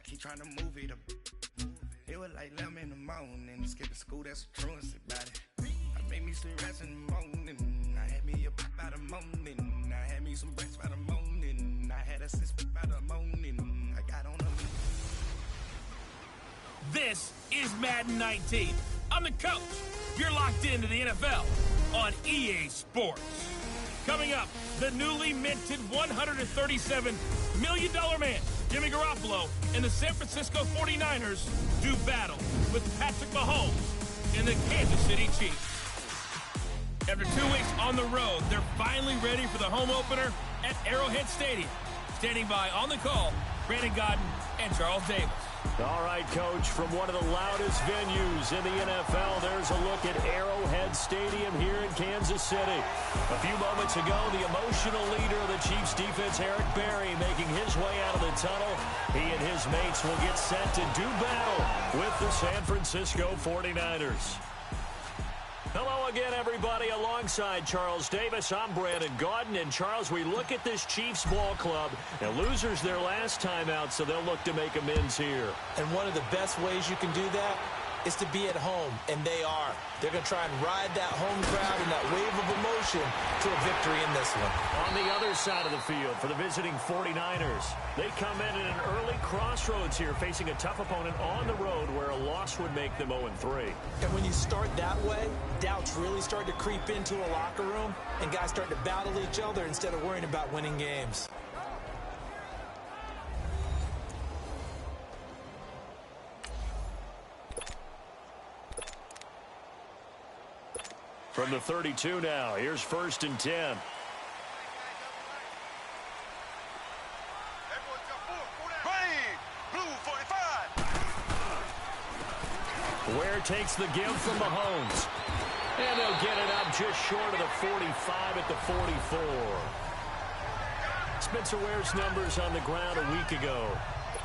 keep trying to move it up. It was like 11 in the morning. Skip to school, that's what truancy about it. I made me some rest in the morning. I had me a pop by the morning. I had me some breakfast by the morning. I had a six by the morning. I got on a... This is Madden 19. I'm the coach. You're locked into the NFL on EA Sports. Coming up, the newly minted $137 million man, Jimmy Garoppolo, and the San Francisco 49ers do battle with Patrick Mahomes and the Kansas City Chiefs. After 2 weeks on the road, they're finally ready for the home opener at Arrowhead Stadium. Standing by on the call, Brandon Godden and Charles Davis. All right, Coach, from one of the loudest venues in the NFL, there's a look at Arrowhead Stadium here in Kansas City. A few moments ago, the emotional leader of the Chiefs defense, Eric Berry, making his way out of the tunnel. He and his mates will get set to do battle with the San Francisco 49ers. Hello again, everybody. Alongside Charles Davis, I'm Brandon Gaudin. And, Charles, we look at this Chiefs ball club. Now, losers their last time out, so they'll look to make amends here. And one of the best ways you can do that is to be at home, and they are. They're going to try and ride that home crowd and that wave of emotion to a victory in this one. On the other side of the field for the visiting 49ers, they come in at an early crossroads here, facing a tough opponent on the road where a loss would make them 0-3. And when you start that way, doubts really start to creep into a locker room, and guys start to battle each other instead of worrying about winning games. From the 32 now, here's 1st and 10. Ware takes the give from Mahomes. And they'll get it up just short of the 45 at the 44. Spencer Ware's numbers on the ground a week ago.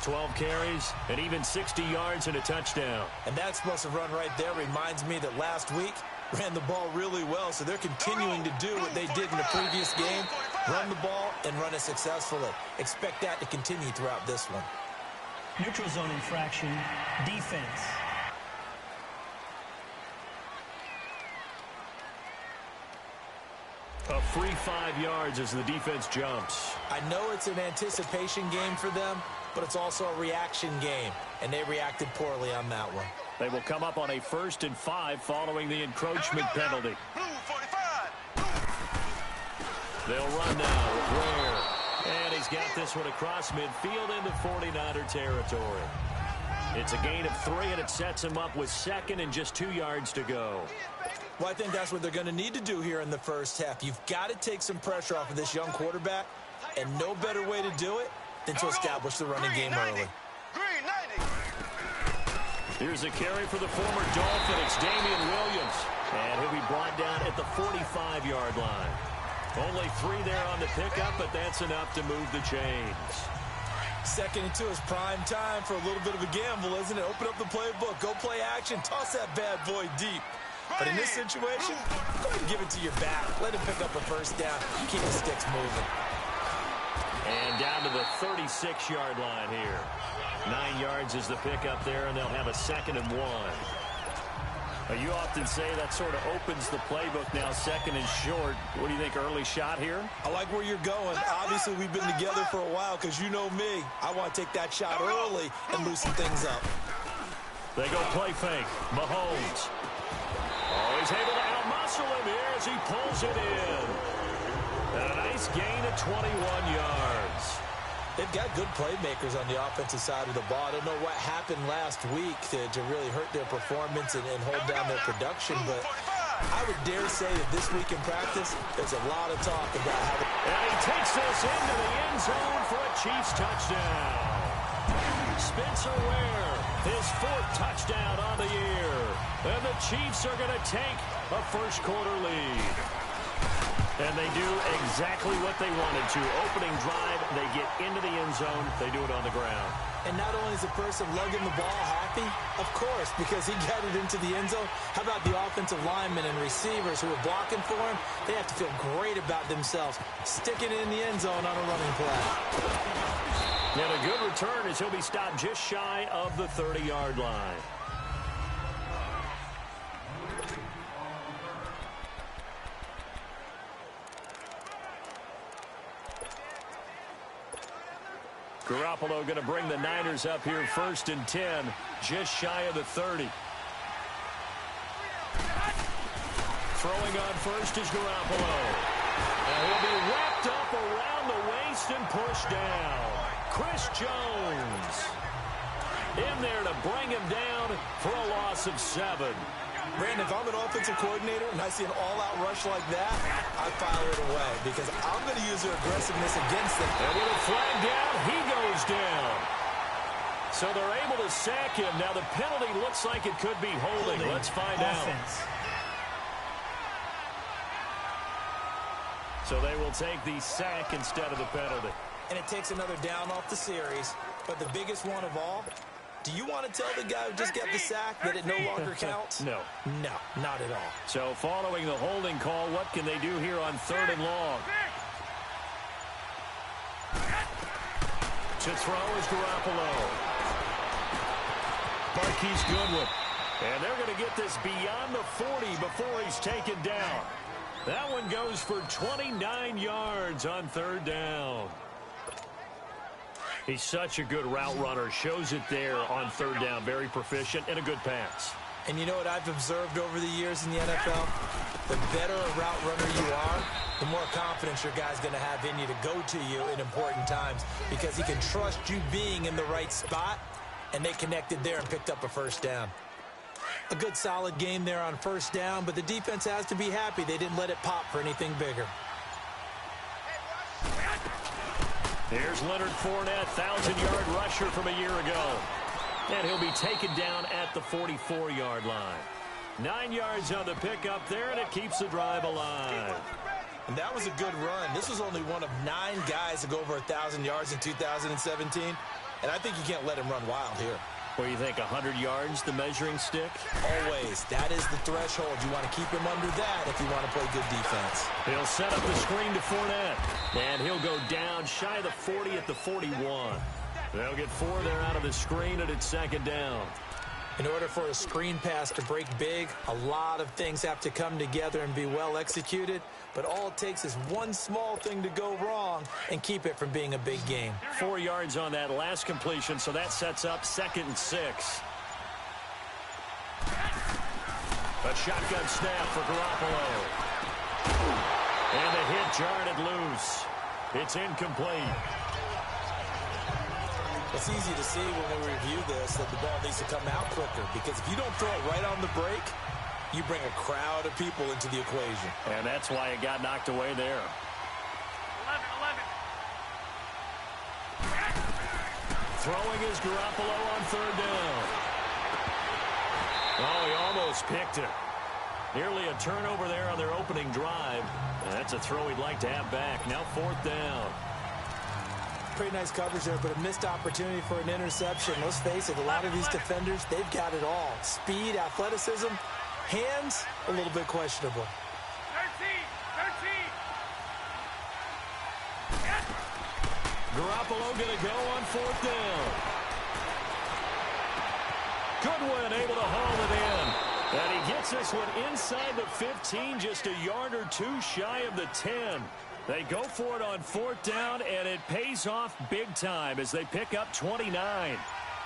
12 carries and even 60 yards and a touchdown. And that explosive run right there reminds me that last week ran the ball really well, so they're continuing to do what they did in the previous game, run the ball and run it successfully. Expect that to continue throughout this one. Neutral zone infraction, defense. A free 5 yards as the defense jumps. I know it's an anticipation game for them, but it's also a reaction game, and they reacted poorly on that one. They will come up on a 1st and 5 following the encroachment penalty. They'll run now with Ware. And he's got this one across midfield into 49er territory. It's a gain of 3, and it sets him up with 2nd and just 2 yards to go. Well, I think that's what they're going to need to do here in the first half. You've got to take some pressure off of this young quarterback, and no better way to do it than to establish the running game early. Here's a carry for the former Dolphin. It's Damian Williams. And he'll be brought down at the 45-yard line. Only 3 there on the pickup, but that's enough to move the chains. 2nd and 2 is prime time for a little bit of a gamble, isn't it? Open up the playbook, go play action, toss that bad boy deep. But in this situation, go ahead and give it to your back. Let him pick up a 1st down. Keep the sticks moving. And down to the 36-yard line here. 9 yards is the pickup there, and they'll have a 2nd and 1. You often say that sort of opens the playbook now, 2nd and short. What do you think, early shot here? I like where you're going. Obviously, we've been together for a while because you know me. I want to take that shot early and loosen things up. They go play fake. Mahomes. Oh, he's able to outmuscle him here as he pulls it in. And a nice gain of 21 yards. They've got good playmakers on the offensive side of the ball. I don't know what happened last week to really hurt their performance and hold down their production, but I would dare say that this week in practice, there's a lot of talk about how... And he takes this into the end zone for a Chiefs touchdown. Spencer Ware, his 4th touchdown on the year. And the Chiefs are going to take a first-quarter lead. And they do exactly what they wanted to. Opening drive, they get into the end zone. They do it on the ground. And not only is the person lugging the ball happy, of course, because he got it into the end zone. How about the offensive linemen and receivers who are blocking for him? They have to feel great about themselves, sticking it in the end zone on a running play. And a good return as he'll be stopped just shy of the 30-yard line. Garoppolo going to bring the Niners up here 1st and 10, just shy of the 30. Throwing on first is Garoppolo. And he'll be wrapped up around the waist and pushed down. Chris Jones in there to bring him down for a loss of 7. Brandon, if I'm an offensive coordinator and I see an all-out rush like that, I file it away because I'm going to use their aggressiveness against them. And with a flag down, he goes down. So they're able to sack him. Now the penalty looks like it could be holding. Let's find out. So they will take the sack instead of the penalty. And it takes another down off the series. But the biggest one of all, do you want to tell the guy who just got the sack that it no longer counts? No. No, not at all. So following the holding call, what can they do here on 3rd and long? To throw is Garoppolo. Marquise Goodwin. And they're going to get this beyond the 40 before he's taken down. That one goes for 29 yards on 3rd down. He's such a good route runner. Shows it there on 3rd down. Very proficient and a good pass. And you know what I've observed over the years in the NFL? The better a route runner you are, the more confidence your guy's going to have in you to go to you in important times because he can trust you being in the right spot, and they connected there and picked up a 1st down. A good solid game there on 1st down, but the defense has to be happy they didn't let it pop for anything bigger. Here's Leonard Fournette, 1,000-yard rusher from a year ago. And he'll be taken down at the 44-yard line. 9 yards on the pickup there, and it keeps the drive alive. And that was a good run. This was only one of 9 guys to go over 1,000 yards in 2017. And I think you can't let him run wild here. What do you think, 100 yards, the measuring stick? Always. That is the threshold. You want to keep him under that if you want to play good defense. He'll set up the screen to Fournette. And he'll go down shy of the 40 at the 41. They'll get 4 there out of the screen, and it's 2nd down. In order for a screen pass to break big, a lot of things have to come together and be well executed. But all it takes is one small thing to go wrong and keep it from being a big game. 4 yards on that last completion, so that sets up 2nd and 6. A shotgun snap for Garoppolo. And the hit jarred it loose. It's incomplete. It's easy to see when we review this that the ball needs to come out quicker because if you don't throw it right on the break, you bring a crowd of people into the equation. And that's why it got knocked away there. 11. Throwing is Garoppolo on 3rd down. Oh, he almost picked it. Nearly a turnover there on their opening drive. And that's a throw he'd like to have back. Now 4th down. Pretty nice coverage there, but a missed opportunity for an interception. Let's face it, a lot of these defenders, they've got it all. Speed, athleticism, hands, a little bit questionable. 13. Garoppolo going to go on 4th down. Goodwin able to haul it in. And he gets this one inside the 15, just a yard or 2 shy of the 10. They go for it on 4th down, and it pays off big time as they pick up 29.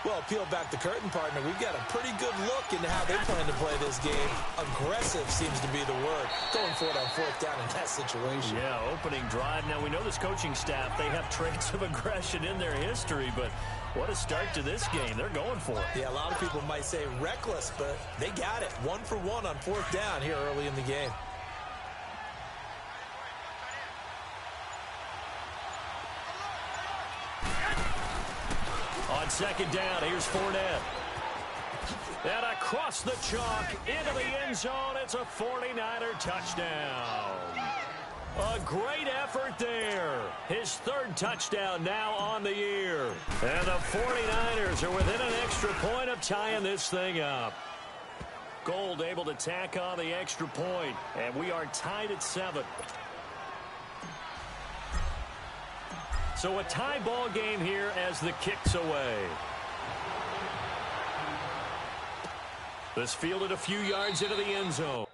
Well, peel back the curtain, partner. We've got a pretty good look into how they plan to play this game. Aggressive seems to be the word. Going for it on 4th down in that situation. Yeah, opening drive. Now, we know this coaching staff, they have traits of aggression in their history, but what a start to this game. They're going for it. Yeah, a lot of people might say reckless, but they got it. 1 for 1 on 4th down here early in the game. On 2nd down, here's Fournette. And across the chalk, into the end zone, it's a 49er touchdown. A great effort there. His 3rd touchdown now on the year. And the 49ers are within an extra point of tying this thing up. Gold able to tack on the extra point, and we are tied at 7. So a tie ball game here as the kick's away. This fielded a few yards into the end zone.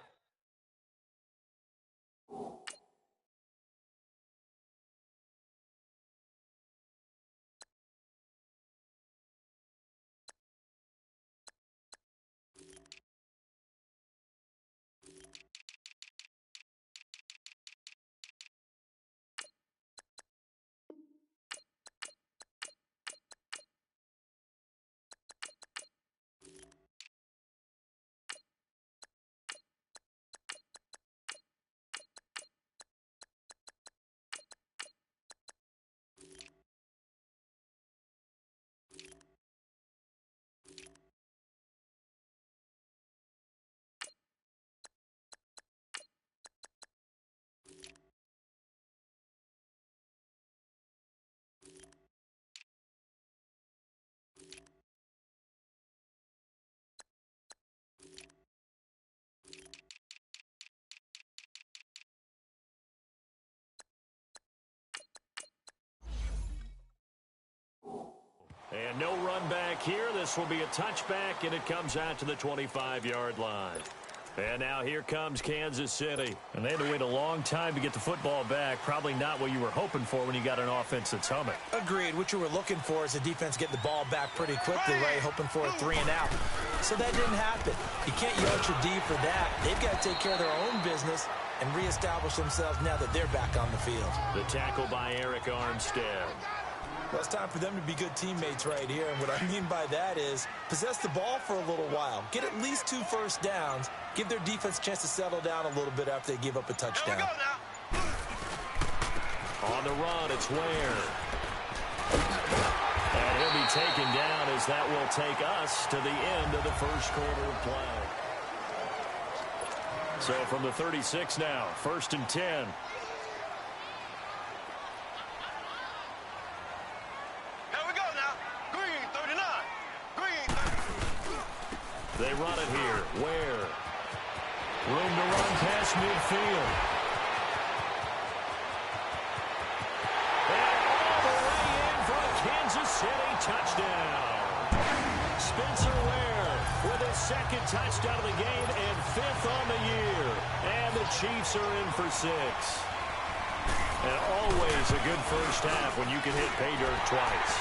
And no run back here. This will be a touchback, and it comes out to the 25-yard line. And now here comes Kansas City. And they had to wait a long time to get the football back. Probably not what you were hoping for when you got an offense that's humming. Agreed. What you were looking for is the defense getting the ball back pretty quickly, right? Hoping for a 3 and out. So that didn't happen. You can't yell at your D for that. They've got to take care of their own business and reestablish themselves now that they're back on the field. The tackle by Eric Armstead. Well, it's time for them to be good teammates right here. And what I mean by that is possess the ball for a little while. Get at least 2 first downs. Give their defense a chance to settle down a little bit after they give up a touchdown. On the run, it's Ware. And he'll be taken down as that will take us to the end of the first quarter of play. So from the 36 now, 1st and 10. They run it here. Ware. Room to run past midfield. And all the way in for a Kansas City touchdown. Spencer Ware with his 2nd touchdown of the game and 5th on the year. And the Chiefs are in for 6. And always a good first half when you can hit pay dirt twice.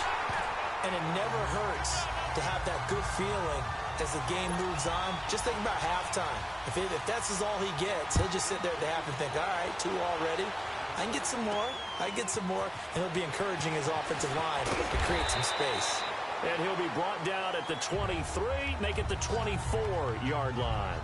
And it never hurts to have that good feeling as the game moves on. Just think about halftime. If that's all he gets, he'll just sit there at the half and think, all right, 2 already. I can get some more. I can get some more. And he'll be encouraging his offensive line to create some space. And he'll be brought down at the 23, make it the 24-yard line.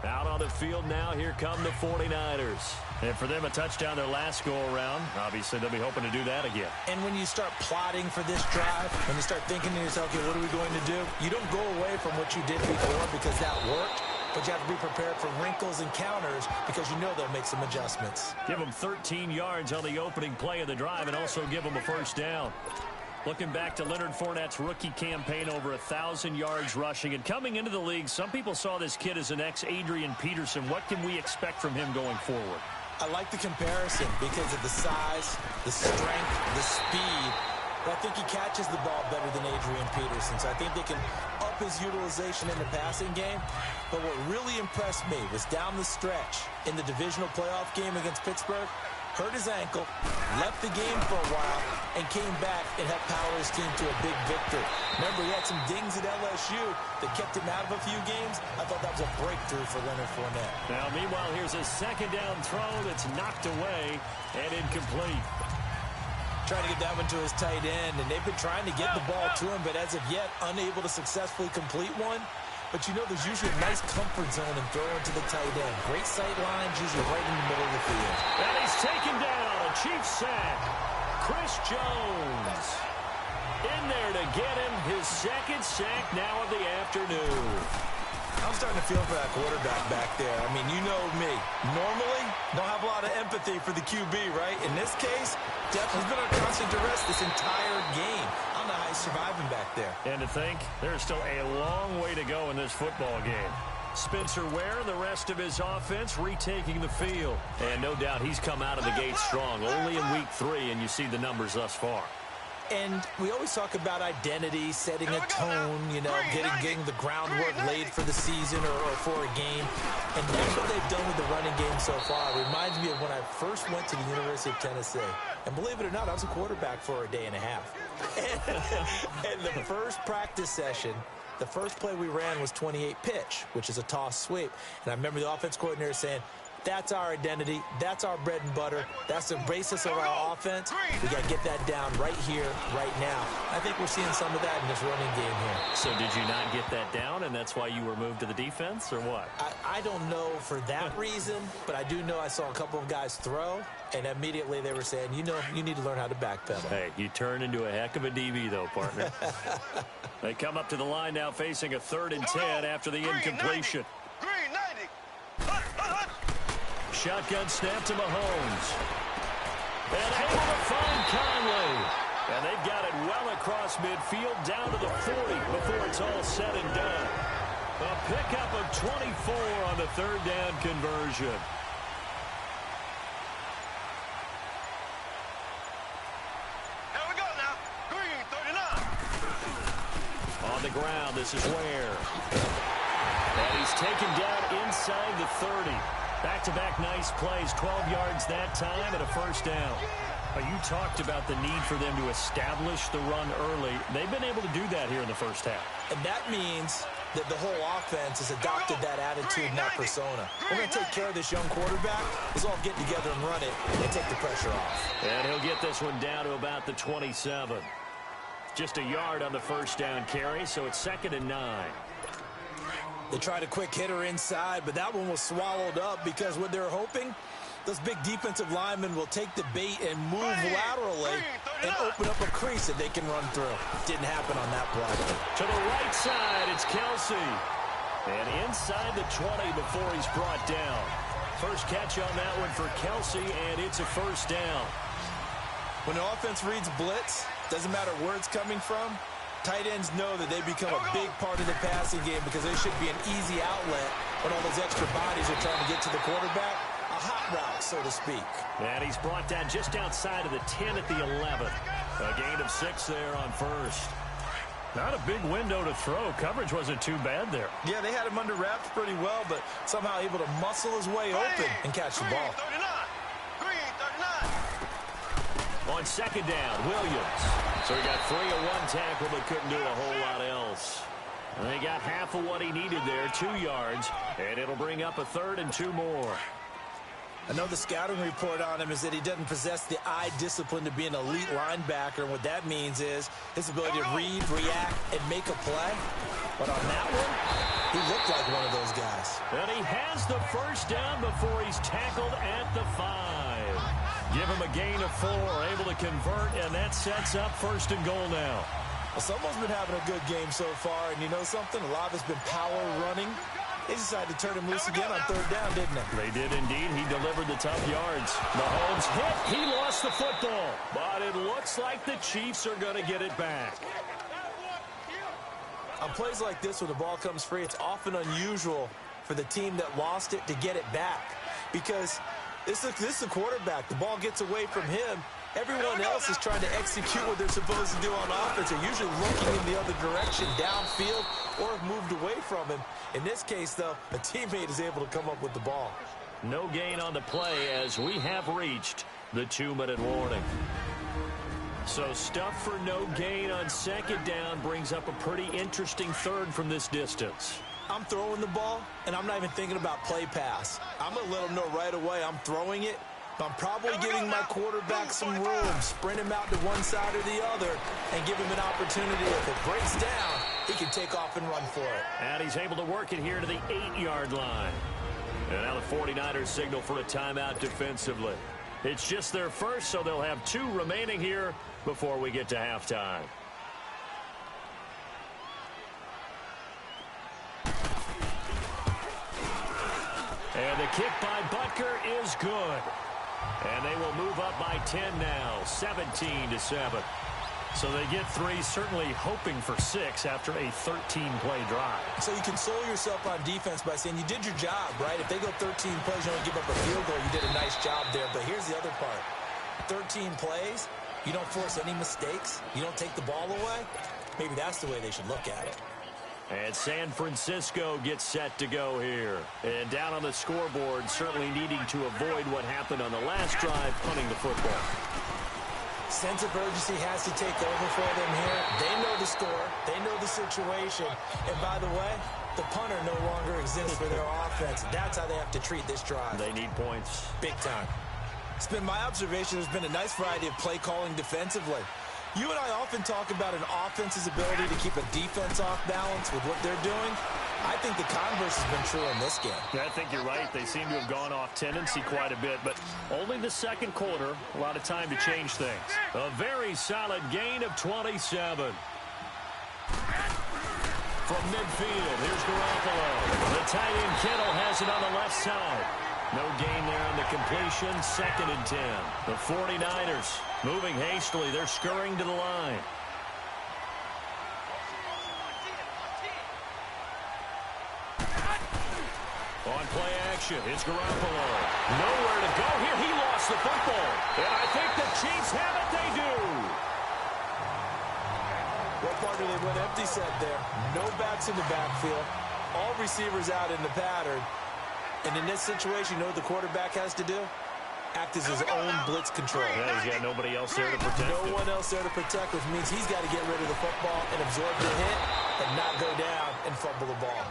Out on the field now, here come the 49ers. And for them, a touchdown their last go-around. Obviously, they'll be hoping to do that again. And when you start plotting for this drive, when you start thinking to yourself, okay, what are we going to do? You don't go away from what you did before because that worked, but you have to be prepared for wrinkles and counters because you know they'll make some adjustments. Give them 13 yards on the opening play of the drive and also give them a first down. Looking back to Leonard Fournette's rookie campaign, over 1,000 yards rushing. And coming into the league, some people saw this kid as an ex-Adrian Peterson. What can we expect from him going forward? I like the comparison because of the size, the strength, the speed. But I think he catches the ball better than Adrian Peterson. So I think they can up his utilization in the passing game. But what really impressed me was down the stretch in the divisional playoff game against Pittsburgh. Hurt his ankle, left the game for a while, and came back and helped power his team to a big victory. Remember, he had some dings at LSU that kept him out of a few games. I thought that was a breakthrough for Leonard Fournette. Now, meanwhile, here's a 2nd down throw that's knocked away and incomplete. Trying to get that one to his tight end, and they've been trying to get the ball to him, but as of yet, unable to successfully complete one. But you know there's usually a nice comfort zone in throwing to the tight end. Great sight lines, usually right in the middle of the field. And he's taken down. A Chiefs sack. Chris Jones in there to get him his 2nd sack now of the afternoon. I'm starting to feel for that quarterback back there. I mean, you know me. Normally, don't have a lot of empathy for the QB, right? In this case, definitely been on constant duress this entire game. I don't know how he's surviving back there. And to think, there's still a long way to go in this football game. Spencer Ware and the rest of his offense retaking the field. And no doubt he's come out of the gate strong. Only in week 3, and you see the numbers thus far. And we always talk about identity, setting a tone, you know, getting the groundwork laid for the season or for a game. And that's what they've done with the running game so far. It reminds me of when I first went to the University of Tennessee. And believe it or not, I was a quarterback for a day and a half. And the first practice session, the first play we ran was 28 pitch, which is a toss sweep. And I remember the offense coordinator saying, that's our identity. That's our bread and butter. That's the basis of our offense. We got to get that down right here, right now. I think we're seeing some of that in this running game here. So did you not get that down, and that's why you were moved to the defense, or what? I don't know for that reason, but I do know I saw a couple of guys throw, and immediately they were saying, you know, you need to learn how to backpedal. Hey, you turn into a heck of a DB, though, partner. They come up to the line now facing a 3rd and 10 after the incompletion. Shotgun snap to Mahomes. And able to find Conley. And they've got it well across midfield down to the 40 before it's all said and done. A pickup of 24 on the 3rd down conversion. Here we go now. Green, 39. On the ground, this is Ware. And he's taken down inside the 30. Back-to-back nice plays, 12 yards that time and a 1st down. You talked about the need for them to establish the run early. They've been able to do that here in the first half. And that means that the whole offense has adopted that attitude and that persona. We're going to take care of this young quarterback. Let's all get together and run it and take the pressure off. And he'll get this one down to about the 27. Just a yard on the 1st down carry, so it's 2nd and 9. They tried a quick hitter inside, but that one was swallowed up because what they're hoping, those big defensive linemen will take the bait and move laterally and open up a crease that they can run through. Didn't happen on that play. To the right side, it's Kelsey. And inside the 20 before he's brought down. First catch on that one for Kelsey, and it's a 1st down. When the offense reads blitz, doesn't matter where it's coming from, tight ends know that they become a big part of the passing game because they should be an easy outlet when all those extra bodies are trying to get to the quarterback. A hot route, so to speak. And he's brought down just outside of the 10 at the 11. A gain of 6 there on 1st. Not a big window to throw. Coverage wasn't too bad there. Yeah, they had him under wraps pretty well, but somehow able to muscle his way open and catch the ball. On 2nd down, Williams. So he got 3 of 1 tackle, but couldn't do a whole lot else. And they got half of what he needed there, 2 yards, and it'll bring up a 3rd and 2 more. I know the scouting report on him is that he doesn't possess the eye discipline to be an elite linebacker, and what that means is his ability to read, react, and make a play. But on that one, he looked like one of those guys. And he has the 1st down before he's tackled at the 5. Give him a gain of 4, able to convert, and that sets up 1st and goal now. Well, someone's been having a good game so far, and you know something? A lot of it's been power running. They decided to turn him loose again on 3rd down, didn't they? They did indeed. He delivered the tough yards. Mahomes hit. He lost the football. But it looks like the Chiefs are going to get it back. On plays like this where the ball comes free, it's often unusual for the team that lost it to get it back. Because this is the quarterback. The ball gets away from him. Everyone else is trying to execute what they're supposed to do on offense. They're usually looking in the other direction, downfield, or have moved away from him. In this case, though, a teammate is able to come up with the ball. No gain on the play as we have reached the 2-minute warning. So stuff for no gain on 2nd down brings up a pretty interesting 3rd from this distance. I'm throwing the ball, and I'm not even thinking about play pass. I'm going to let them know right away I'm throwing it. I'm probably giving my quarterback some room, sprint him out to one side or the other, and give him an opportunity. If it breaks down, he can take off and run for it. And he's able to work it here to the 8-yard line. And now the 49ers signal for a timeout defensively. It's just their first, so they'll have 2 remaining here before we get to halftime. And the kick by Butker is good. And they will move up by 10 now, 17-7. So they get 3, certainly hoping for 6 after a 13-play drive. So you console yourself on defense by saying you did your job, right? If they go 13 plays, you don't give up a field goal, you did a nice job there. But here's the other part. 13 plays, you don't force any mistakes, you don't take the ball away. Maybe that's the way they should look at it. And San Francisco gets set to go here. And down on the scoreboard, certainly needing to avoid what happened on the last drive, punting the football. Sense of urgency has to take over for them here. They know the score. They know the situation. And by the way, the punter no longer exists for their offense. That's how they have to treat this drive. They need points. Big time. It's been my observation there's been a nice variety of play calling defensively. You and I often talk about an offense's ability to keep a defense off balance with what they're doing. I think the converse has been true in this game. Yeah, I think you're right. They seem to have gone off tendency quite a bit, but only the second quarter. A lot of time to change things. A very solid gain of 27. From midfield, here's Garoppolo. The tight end Kittle has it on the left side. No gain there on the completion. 2nd and 10. The 49ers moving hastily. They're scurrying to the line. On play action, it's Garoppolo. Nowhere to go here. He lost the football. And I think the Chiefs have it. They do. What part do they went empty set there? No backs in the backfield. All receivers out in the pattern. And in this situation, you know what the quarterback has to do? Act as his own blitz control. Yeah, he's got nobody else there to protect him. No one else there to protect, which means he's got to get rid of the football and absorb the hit and not go down and fumble the ball.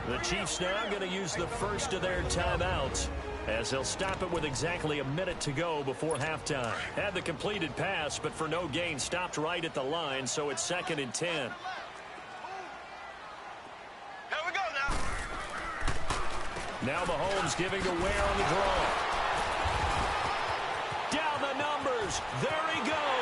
The Chiefs now going to use the first of their timeouts as they'll stop it with exactly a minute to go before halftime. Had the completed pass, but for no gain, stopped right at the line, so it's 2nd and 10. Here we go now. Now Mahomes giving to Ware on the draw. Down the numbers. There he goes.